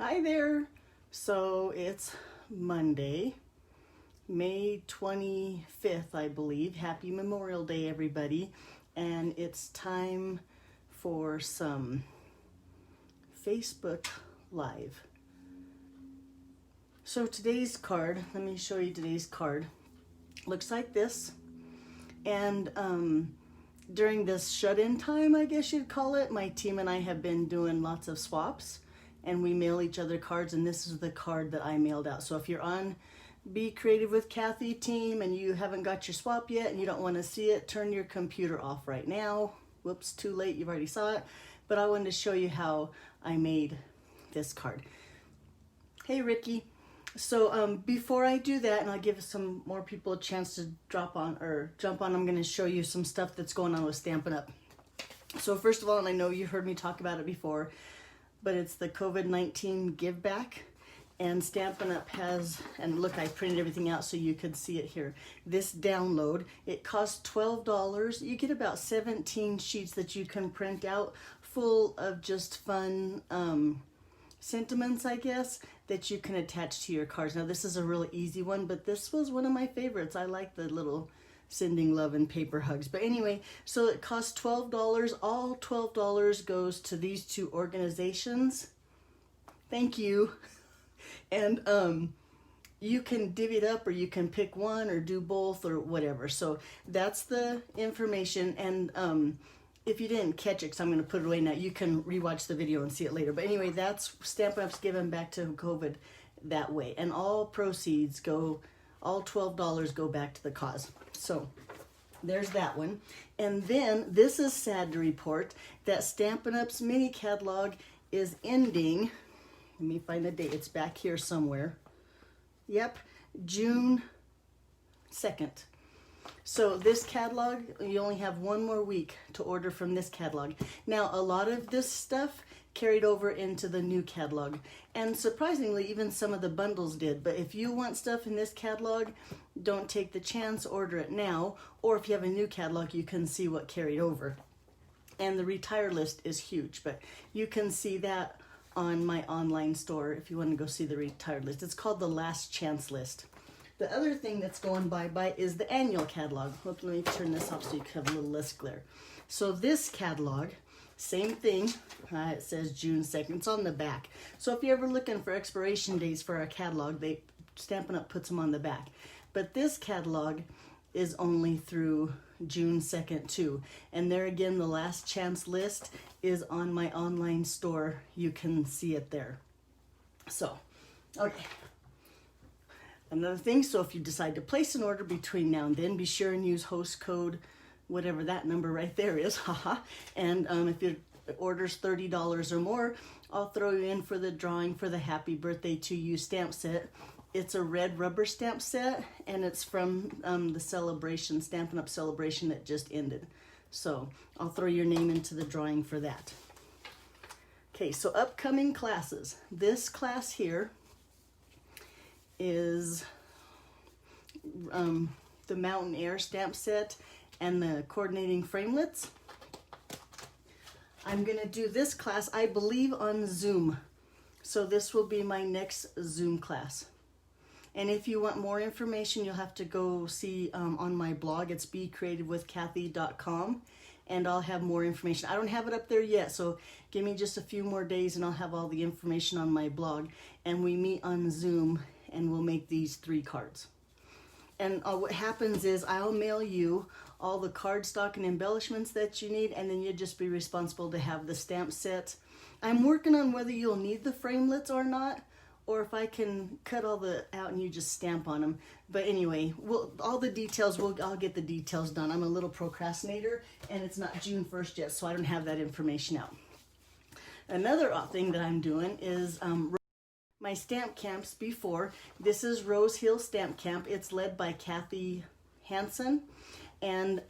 Hi there. So it's Monday, May 25th, I believe. Happy Memorial Day, everybody. And it's time for some Facebook Live. So today's card, let me show you today's card. Looks like this. And during this shut-in time, I guess you'd call it, my team and I have been doing lots of swaps. And we mail each other cards, and this is the card that I mailed out. So if you're on Be Creative with Kathy team and you haven't got your swap yet and you don't want to see it, turn your computer off right now. Whoops, too late, you've already saw it. But I wanted to show you how I made this card. Hey Ricky. So before I do that, and I'll give some more people a chance to jump on, I'm going to show you some stuff that's going on with Stampin' Up. So first of all, and I know you heard me talk about it before, but it's the COVID-19 give back, and Stampin' Up has, and look, I printed everything out so you could see it here. This download, it costs $12. You get about 17 sheets that you can print out full of just fun sentiments, I guess, that you can attach to your cards. Now this is a really easy one, but this was one of my favorites. I like the little sending love and paper hugs. But anyway, so it costs $12. All $12 goes to these two organizations. Thank you. And you can divvy it up, or you can pick one or do both or whatever. So that's the information. And if you didn't catch it, because I'm going to put it away now, you can rewatch the video and see it later. But anyway, that's Stampin' Up's given back to COVID that way. And all proceeds go, all $12 go back to the cause. So there's that one. And then this is sad to report that Stampin' Up's mini catalog is ending. Let me find the date. It's back here somewhere. Yep, June 2nd. So this catalog, you only have one more week to order from this catalog. Now, a lot of this stuff carried over into the new catalog. And surprisingly, even some of the bundles did. But if you want stuff in this catalog, don't take the chance, order it now. Or if you have a new catalog, you can see what carried over. And the retire list is huge, but you can see that on my online store if you want to go see the retired list. It's called the Last Chance List. The other thing that's going bye-bye is the annual catalog. Let me turn this off so you can have a little less glare. So this catalog, same thing. It says June 2nd. It's on the back. So if you're ever looking for expiration dates for a catalog, Stampin' Up puts them on the back. But this catalog is only through June 2nd too. And there again, the Last Chance List is on my online store. You can see it there. So, okay. Another thing, so if you decide to place an order between now and then, be sure and use host code, whatever that number right there is, haha. And if your order's $30 or more, I'll throw you in for the drawing for the Happy Birthday to You stamp set. It's a red rubber stamp set, and it's from the celebration, Stampin' Up celebration that just ended. So I'll throw your name into the drawing for that. Okay, so upcoming classes. This class here is the Mountain Air stamp set and the coordinating framelits. I'm gonna do this class, I believe, on Zoom. So this will be my next Zoom class. And if you want more information, you'll have to go see on my blog. It's becreativewithkathy.com, and I'll have more information. I don't have it up there yet, so give me just a few more days and I'll have all the information on my blog. And we meet on Zoom and we'll make these 3 cards. And what happens is I'll mail you all the cardstock and embellishments that you need, and then you'll just be responsible to have the stamp set. I'm working on whether you'll need the framelits or not, or if I can cut all the out and you just stamp on them. But anyway, all the details, I'll get the details done. I'm a little procrastinator, and it's not June 1st yet, so I don't have that information out. Another thing that I'm doing is my stamp camps before. This is Rose Hill Stamp Camp. It's led by Kathy Hansen. And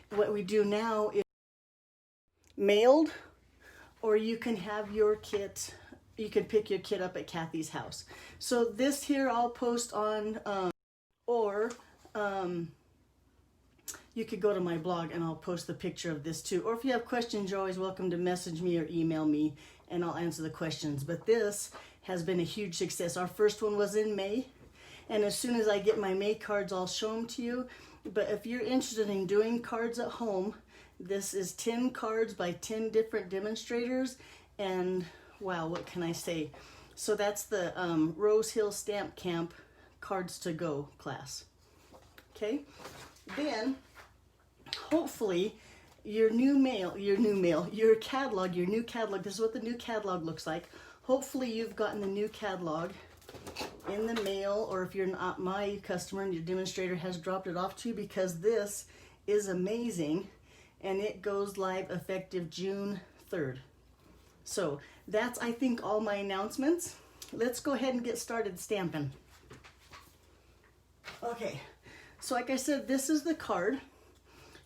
what we do now is mailed, or you can have your kit, you can pick your kit up at Kathy's house. So this here I'll post on, or you could go to my blog and I'll post the picture of this too. Or if you have questions, you're always welcome to message me or email me and I'll answer the questions. But this has been a huge success. Our first one was in May, and as soon as I get my May cards, I'll show them to you. But if you're interested in doing cards at home, this is 10 cards by 10 different demonstrators, and wow, what can I say? So that's the Rose Hill Stamp Camp Cards to Go class. Okay, then hopefully your new catalog, this is what the new catalog looks like. Hopefully you've gotten the new catalog in the mail, or if you're not my customer and your demonstrator has dropped it off to you, because this is amazing and it goes live effective June 3rd. So that's, I think, all my announcements. Let's go ahead and get started stamping. Okay, so like I said, this is the card.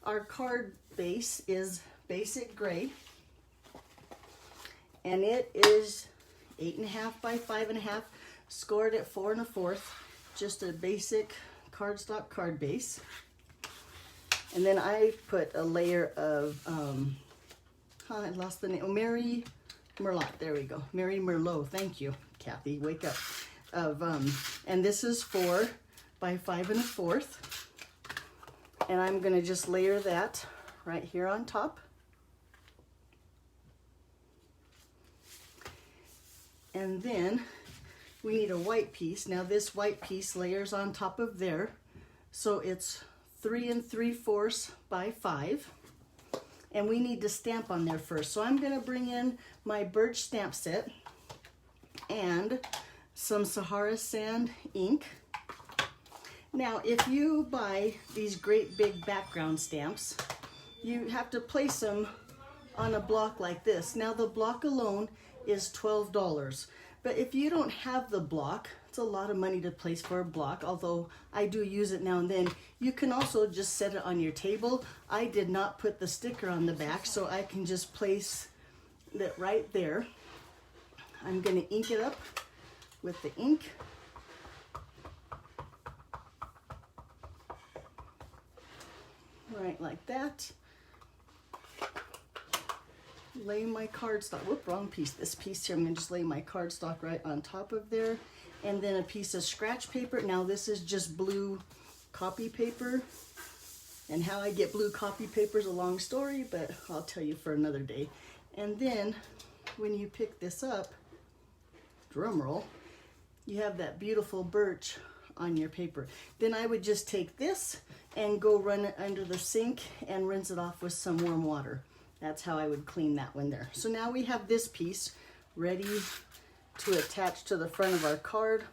Our card base is basic gray, and it is 8.5 by 5.5, scored at 4 1/4, just a basic cardstock card base. And then I put a layer of, I lost the name, Mary Merlot, there we go, Mary Merlot, thank you, Kathy, wake up. And this is 4 by 5 1/4. And I'm gonna just layer that right here on top. And then we need a white piece. Now this white piece layers on top of there. So it's 3 3/4 by 5. And we need to stamp on there first. So I'm gonna bring in my birch stamp set and some Sahara sand ink. Now, if you buy these great big background stamps, you have to place them on a block like this. Now, the block alone is $12. But if you don't have the block, it's a lot of money to place for a block, although I do use it now and then. You can also just set it on your table. I did not put the sticker on the back, so I can just place it right there. I'm going to ink it up with the ink. Right, like that. Lay my cardstock, whoop, wrong piece. This piece here, I'm gonna just lay my cardstock right on top of there. And then a piece of scratch paper. Now this is just blue copy paper. And how I get blue copy paper is a long story, but I'll tell you for another day. And then when you pick this up, drum roll, you have that beautiful birch on your paper. Then I would just take this and go run it under the sink and rinse it off with some warm water. That's how I would clean that one there. So now we have this piece ready to attach to the front of our card.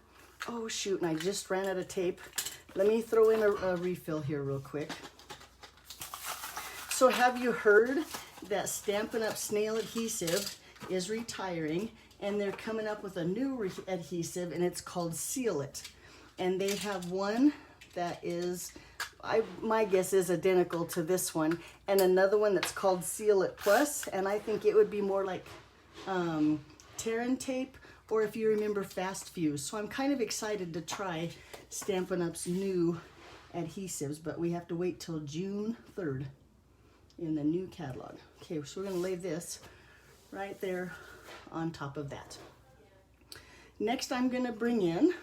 Oh shoot, and I just ran out of tape. Let me throw in a refill here real quick. So have you heard that Stampin' Up! Snail adhesive is retiring, and they're coming up with a new adhesive, and it's called Seal It. And they have one that is, my guess is identical to this one, and another one that's called Seal It Plus, and I think it would be more like Terran tape, or if you remember Fast Fuse. So I'm kind of excited to try Stampin' Up's new adhesives, but we have to wait till June 3rd in the new catalog. Okay, so we're gonna lay this right there on top of that. Next, I'm gonna bring in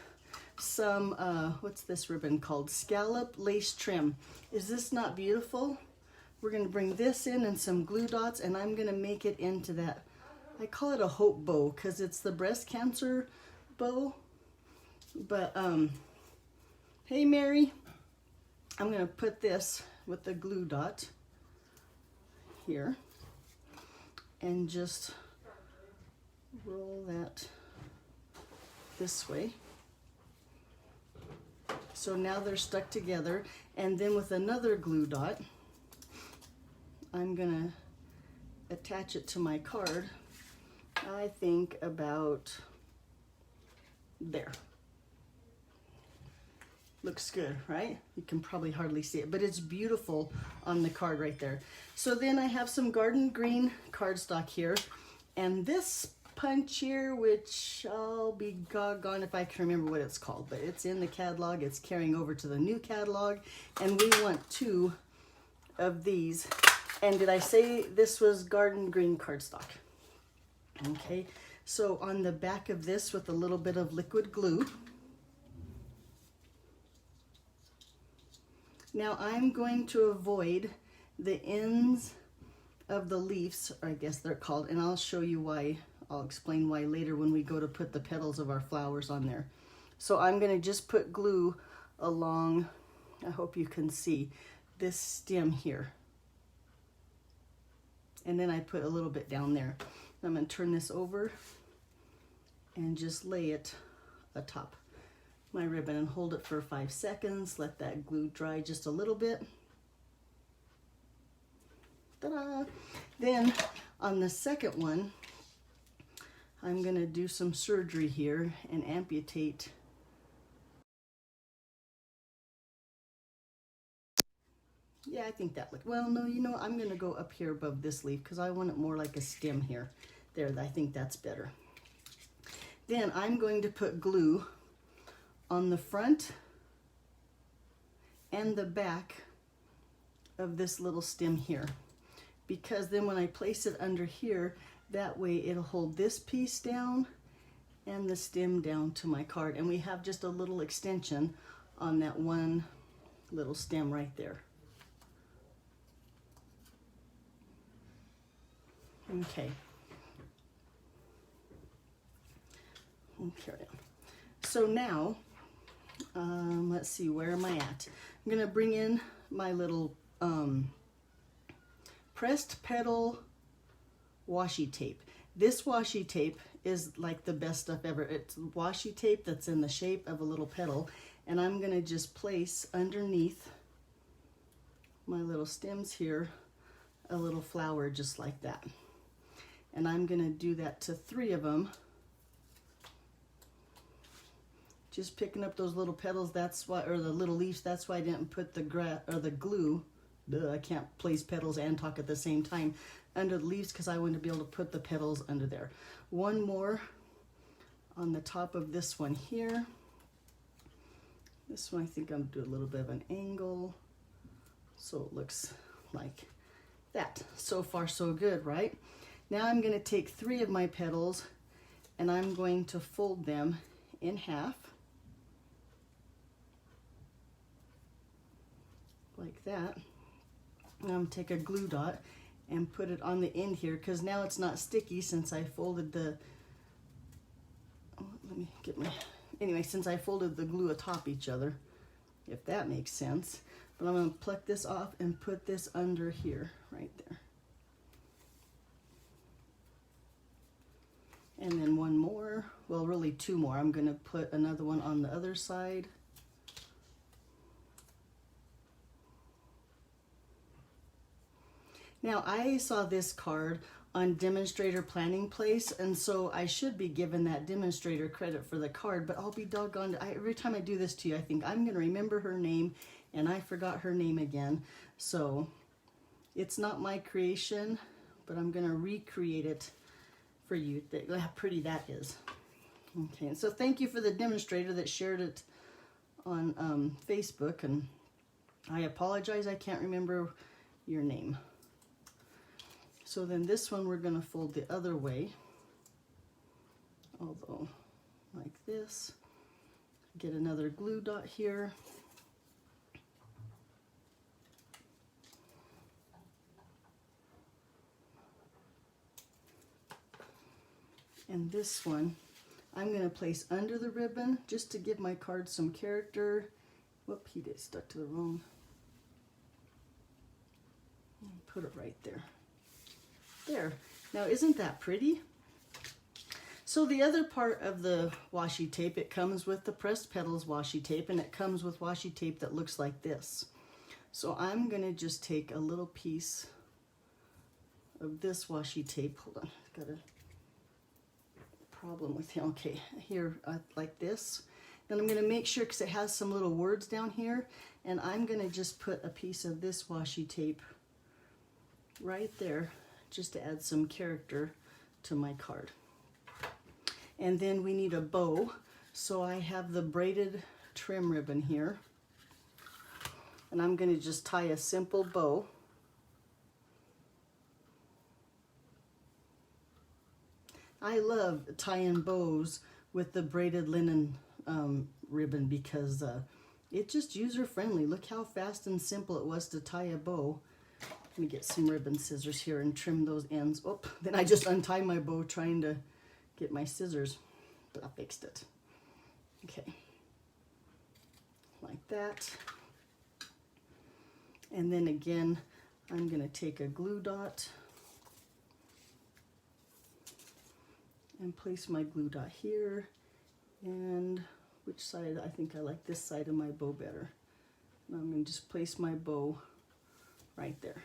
some, what's this ribbon called? Scallop Lace Trim. Is this not beautiful? We're gonna bring this in and some glue dots, and I'm gonna make it into that, I call it a hope bow because it's the breast cancer bow. But, hey Mary, I'm gonna put this with the glue dot here and just roll that this way. So now they're stuck together, and then with another glue dot, I'm gonna attach it to my card, I think about there. Looks good, right? You can probably hardly see it, but it's beautiful on the card right there. So then I have some garden green cardstock here, and this punch here, which I'll be gone if I can remember what it's called, but it's in the catalog. It's carrying over to the new catalog, and we want 2 of these. And did I say this was garden green cardstock? Okay, So on the back of this with a little bit of liquid glue. Now I'm going to avoid the ends of the leaves, or I guess they're called, and I'll show you why. I'll explain why later when we go to put the petals of our flowers on there. So I'm going to just put glue along, I hope you can see, this stem here. And then I put a little bit down there. I'm going to turn this over and just lay it atop my ribbon and hold it for 5 seconds. Let that glue dry just a little bit. Ta-da! Then on the second one, I'm going to do some surgery here and amputate. Yeah, I think that look, well, no, you know, I'm going to go up here above this leaf because I want it more like a stem here. There, I think that's better. Then I'm going to put glue on the front and the back of this little stem here, because then when I place it under here, that way it'll hold this piece down and the stem down to my card. And we have just a little extension on that one little stem right there. Okay. Carry on. So now, let's see, where am I at? I'm gonna bring in my little pressed petal washi tape. This washi tape is like the best stuff ever. It's washi tape that's in the shape of a little petal, and I'm gonna just place underneath my little stems here a little flower just like that. And I'm gonna do that to 3 of them. Just picking up those little petals, that's why, or the little leaves, that's why I didn't put the glue. Duh, I can't place petals and talk at the same time under the leaves because I want to be able to put the petals under there. One more on the top of this one here. This one I think I'm gonna do a little bit of an angle so it looks like that. So far so good, right? Now I'm going to take 3 of my petals and I'm going to fold them in half like that. And I'm going to take a glue dot and put it on the end here because now it's not sticky since I folded the, let me get my, anyway, since I folded the glue atop each other, if that makes sense. But I'm going to pluck this off and put this under here, right there. And then one more, well, really 2 more. I'm going to put another one on the other side. Now, I saw this card on Demonstrator Planning Place, and so I should be giving that demonstrator credit for the card, but I'll be doggone, every time I do this to you, I think I'm going to remember her name, and I forgot her name again. So it's not my creation, but I'm going to recreate it for you. How pretty that is. Okay, and so thank you for the demonstrator that shared it on Facebook, and I apologize, I can't remember your name. So then this one we're going to fold the other way, although like this. Get another glue dot here. And this one, I'm going to place under the ribbon just to give my card some character. Whoop, he did stuck to the wrong. Put it right there. There. Now, isn't that pretty? So the other part of the washi tape, it comes with the pressed petals washi tape, and it comes with washi tape that looks like this. So I'm going to just take a little piece of this washi tape. Hold on, I've got a problem with him. Okay, here like this. Then I'm going to make sure, because it has some little words down here, and I'm going to just put a piece of this washi tape right there just to add some character to my card. And then we need a bow, so I have the braided trim ribbon here, and I'm going to just tie a simple bow. I love tying bows with the braided linen ribbon because it's just user friendly. Look how fast and simple it was to tie a bow. Let me get some ribbon scissors here and trim those ends. Oh, then I just untie my bow trying to get my scissors, but I fixed it. Okay, like that. And then again, I'm going to take a glue dot and place my glue dot here. And which side? I think I like this side of my bow better. And I'm going to just place my bow right there.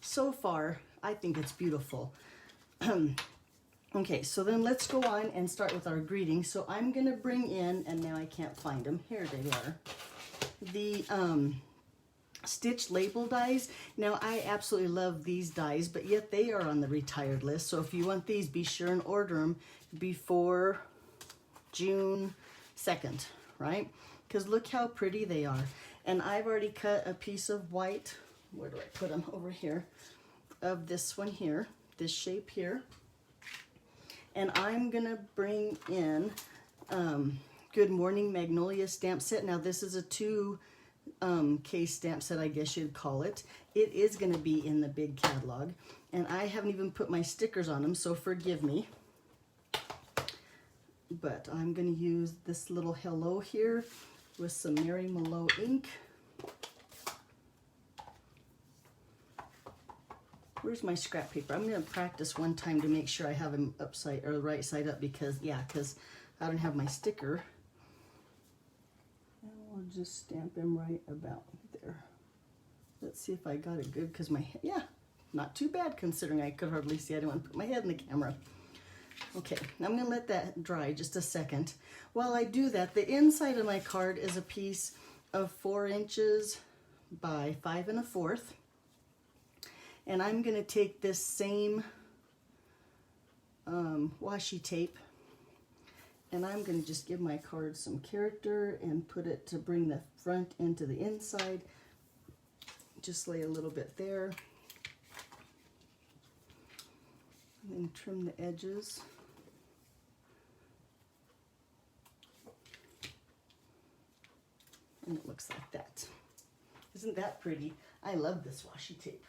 So far, I think it's beautiful. Okay, so then let's go on and start with our greetings. So I'm going to bring in, and now I can't find them. Here they are. The stitch label dies. Now I absolutely love these dies, but yet they are on the retired list. So if you want these, be sure and order them before June 2nd, right? Because look how pretty they are. And I've already cut a piece of white, where do I put them? Over here, of this one here, this shape here. And I'm gonna bring in Good Morning Magnolia stamp set. Now this is a 2 case stamp set, I guess you'd call it. It is going to be in the big catalog, and I haven't even put my stickers on them, so forgive me. But I'm going to use this little hello here with some Mary Mallow ink. Where's my scrap paper? I'm going to practice one time to make sure I have them upside or right side up because I don't have my sticker. I'll just stamp him right about there. Let's see if I got it good because yeah, not too bad considering I could hardly see. I didn't want to put my head in the camera. Okay, I'm going to let that dry just a second. While I do that, the inside of my card is a piece of 4 inches by 5 1/4. And I'm going to take this same washi tape, and I'm going to just give my card some character and put it to bring the front into the inside. Just lay a little bit there. And then trim the edges. And it looks like that. Isn't that pretty? I love this washi tape.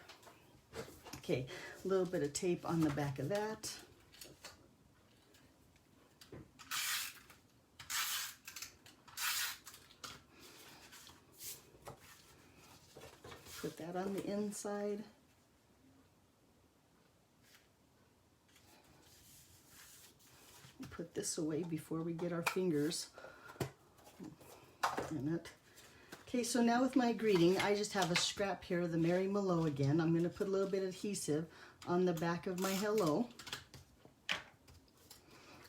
Okay, a little bit of tape on the back of that. Put that on the inside. Put this away before we get our fingers in it. Okay, so now with my greeting, I just have a scrap here of the Mary Mallow again. I'm going to put a little bit of adhesive on the back of my hello.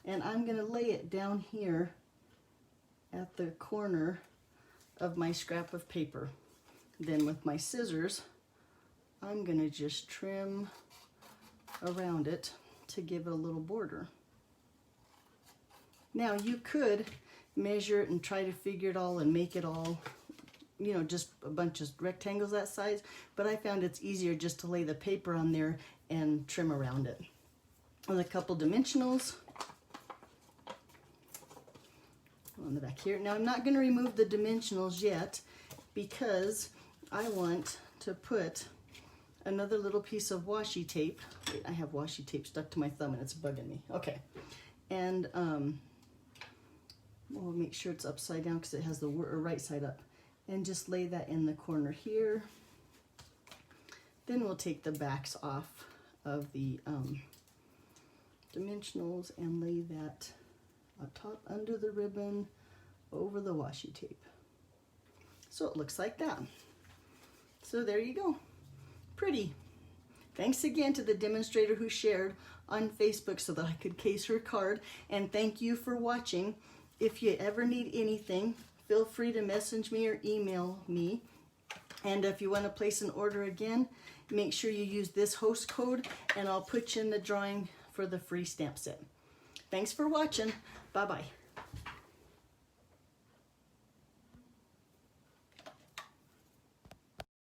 And I'm going to lay it down here at the corner of my scrap of paper. Then with my scissors, I'm going to just trim around it to give it a little border. Now you could measure it and try to figure it all and make it all, you know, just a bunch of rectangles that size, but I found it's easier just to lay the paper on there and trim around it. With a couple dimensionals on the back here. Now I'm not going to remove the dimensionals yet because I want to put another little piece of washi tape. Wait, I have washi tape stuck to my thumb and it's bugging me. Okay. And we'll make sure it's upside down because it has the right side up. And just lay that in the corner here. Then we'll take the backs off of the dimensionals and lay that on top under the ribbon over the washi tape. So it looks like that. So there you go. Pretty. Thanks again to the demonstrator who shared on Facebook so that I could case her card. And thank you for watching. If you ever need anything, feel free to message me or email me. And if you want to place an order again, make sure you use this host code and I'll put you in the drawing for the free stamp set. Thanks for watching. Bye-bye.